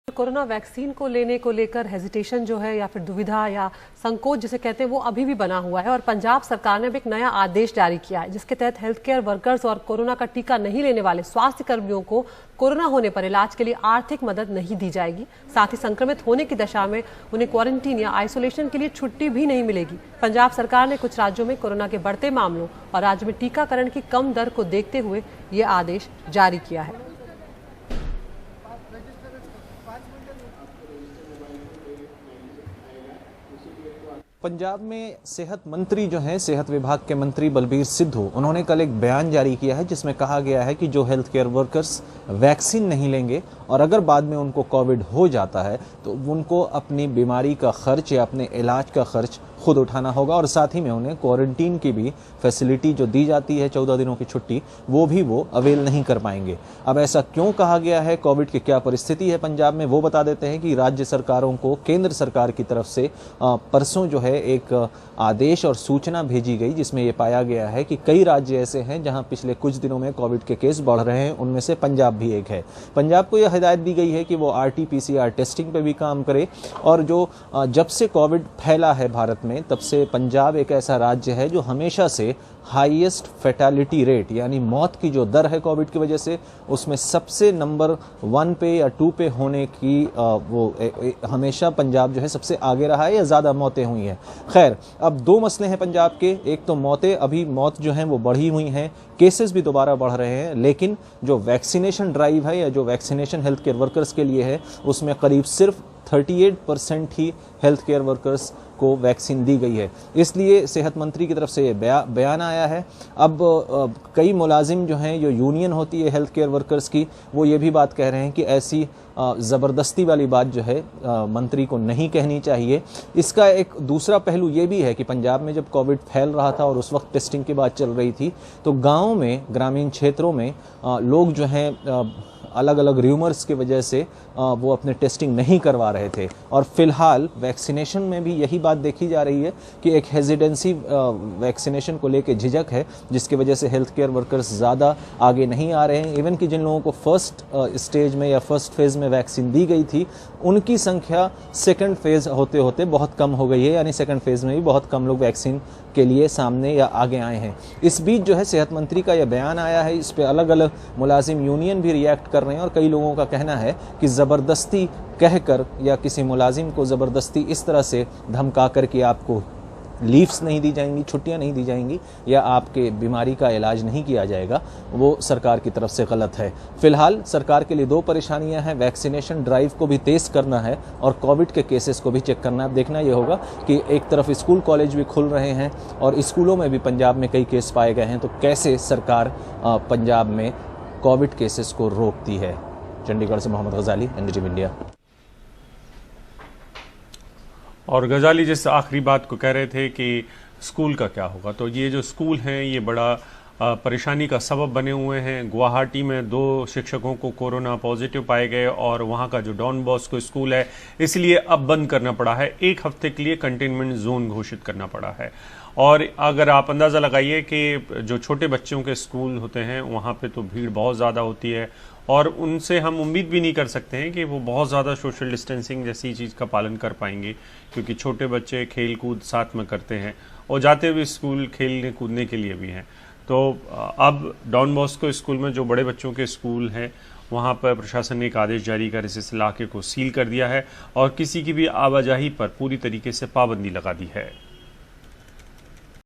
Corona vaccine को लेने को लेकर हेजिटेशन जो है या फिर दुविधा या संकोच जिसे कहते हैं वो अभी भी बना हुआ है और पंजाब सरकार ने अब एक नया आदेश जारी किया है जिसके तहत हेल्थ केयर वर्कर्स और कोरोना का टीका नहीं लेने वाले स्वास्थ्य कर्मियों को कोरोना होने पर इलाज के लिए आर्थिक मदद नहीं दी जाएगी। साथ ही संक्रमित होने की दशा में उन्हें क्वारंटीन या आइसोलेशन के लिए छुट्टी भी नहीं मिलेगी। पंजाब सरकार ने कुछ राज्यों में कोरोना के बढ़ते मामलों और राज्य में टीकाकरण की कम दर को देखते हुए ये आदेश जारी किया है। पंजाब में सेहत मंत्री जो हैं, सेहत विभाग के मंत्री बलबीर सिद्धू, उन्होंने कल एक बयान जारी किया है जिसमें कहा गया है कि जो हेल्थ केयर वर्कर्स वैक्सीन नहीं लेंगे और अगर बाद में उनको कोविड हो जाता है तो उनको अपनी बीमारी का खर्च या अपने इलाज का खर्च खुद उठाना होगा और साथ ही में उन्हें क्वारंटीन की भी फैसिलिटी जो दी जाती है 14 दिनों की छुट्टी वो अवेल नहीं कर पाएंगे। अब ऐसा क्यों कहा गया है, कोविड की क्या परिस्थिति है पंजाब में, वो बता देते हैं कि राज्य सरकारों को केंद्र सरकार की तरफ से परसों जो है एक आदेश और सूचना भेजी गई जिसमें यह पाया गया है कि कई राज्य ऐसे हैं जहां पिछले कुछ दिनों में कोविड के केस बढ़ रहे हैं, उनमें से पंजाब भी एक है। पंजाब को यह हिदायत दी गई है कि वो RT-PCR टेस्टिंग पे भी काम करे और जो जब से कोविड फैला है भारत में तब से पंजाब एक ऐसा राज्य है जो हमेशा से हाईएस्ट फैटेलिटी रेट यानी मौत की जो दर है कोविड की वजह से उसमें सबसे नंबर 1 पे या 2 पे होने की हमेशा पंजाब जो है सबसे आगे रहा है या ज़्यादा मौतें हुई हैं। खैर, अब दो मसले हैं पंजाब के, एक तो मौतें, अभी मौत जो हैं वो बढ़ी हुई हैं, केसेस भी दोबारा बढ़ रहे हैं, लेकिन जो वैक्सीनेशन ड्राइव है या जो वैक्सीनेशन हेल्थ केयर वर्कर्स के लिए है उसमें करीब सिर्फ 38% ही हेल्थ केयर वर्कर्स को वैक्सीन दी गई है। इसलिए सेहत मंत्री की तरफ से ये बयान आया है। अब कई मुलाजिम जो हैं, जो यूनियन होती है हेल्थ केयर वर्कर्स की, वो ये भी बात कह रहे हैं कि ऐसी ज़बरदस्ती वाली बात जो है मंत्री को नहीं कहनी चाहिए। इसका एक दूसरा पहलू ये भी है कि पंजाब में जब कोविड फैल रहा था और उस वक्त टेस्टिंग की बात चल रही थी तो गाँव में, ग्रामीण क्षेत्रों में लोग जो हैं अलग अलग र्यूमर्स की वजह से वो अपने टेस्टिंग नहीं करवा रहे थे और फिलहाल वैक्सीनेशन में भी यही बात देखी जा रही है कि एक हेजिडेंसी वैक्सीनेशन को लेके झिझक है जिसकी वजह से हेल्थ केयर वर्कर्स ज़्यादा आगे नहीं आ रहे हैं। इवन कि जिन लोगों को फर्स्ट स्टेज में या फर्स्ट फेज़ में वैक्सीन दी गई थी उनकी संख्या सेकंड फेज़ होते होते बहुत कम हो गई है, यानी सेकंड फेज़ में भी बहुत कम लोग वैक्सीन के लिए सामने या आगे आए हैं। इस बीच जो है सेहत मंत्री का यह बयान आया है, इस पर अलग अलग मुलाजिम यूनियन भी रिएक्ट कर रहे हैं और कई लोगों का कहना है कि ज़बरदस्ती कहकर या किसी मुलाजिम को ज़बरदस्ती इस तरह से धमका कर कि आपको लीव्स नहीं दी जाएंगी, छुट्टियां नहीं दी जाएंगी या आपके बीमारी का इलाज नहीं किया जाएगा, वो सरकार की तरफ से गलत है। फिलहाल सरकार के लिए दो परेशानियां हैं, वैक्सीनेशन ड्राइव को भी तेज़ करना है और कोविड के केसेस को भी चेक करना है। देखना ये होगा कि एक तरफ स्कूल कॉलेज भी खुल रहे हैं और स्कूलों में भी पंजाब में कई केस पाए गए हैं, तो कैसे सरकार पंजाब में कोविड केसेस को रोकती है। चंडीगढ़ से मोहम्मद गजाली, NDTV इंडिया। और गजाली जिस आखिरी बात को कह रहे थे कि स्कूल का क्या होगा, तो ये जो स्कूल हैं ये बड़ा परेशानी का सबब बने हुए हैं। गुवाहाटी में 2 शिक्षकों को कोरोना पॉजिटिव पाए गए और वहाँ का जो डॉन बॉस्को स्कूल है इसलिए अब बंद करना पड़ा है, 1 हफ्ते के लिए कंटेनमेंट जोन घोषित करना पड़ा है। और अगर आप अंदाज़ा लगाइए कि जो छोटे बच्चों के स्कूल होते हैं वहाँ पे तो भीड़ बहुत ज़्यादा होती है और उनसे हम उम्मीद भी नहीं कर सकते हैं कि वो बहुत ज़्यादा सोशल डिस्टेंसिंग जैसी चीज़ का पालन कर पाएंगे, क्योंकि छोटे बच्चे खेल कूद साथ में करते हैं और जाते हुए स्कूल खेलने कूदने के लिए भी हैं। तो अब डॉन बॉस्को स्कूल में जो बड़े बच्चों के स्कूल हैं वहाँ पर प्रशासन ने एक आदेश जारी कर इस इलाके को सील कर दिया है और किसी की भी आवाजाही पर पूरी तरीके से पाबंदी लगा दी है।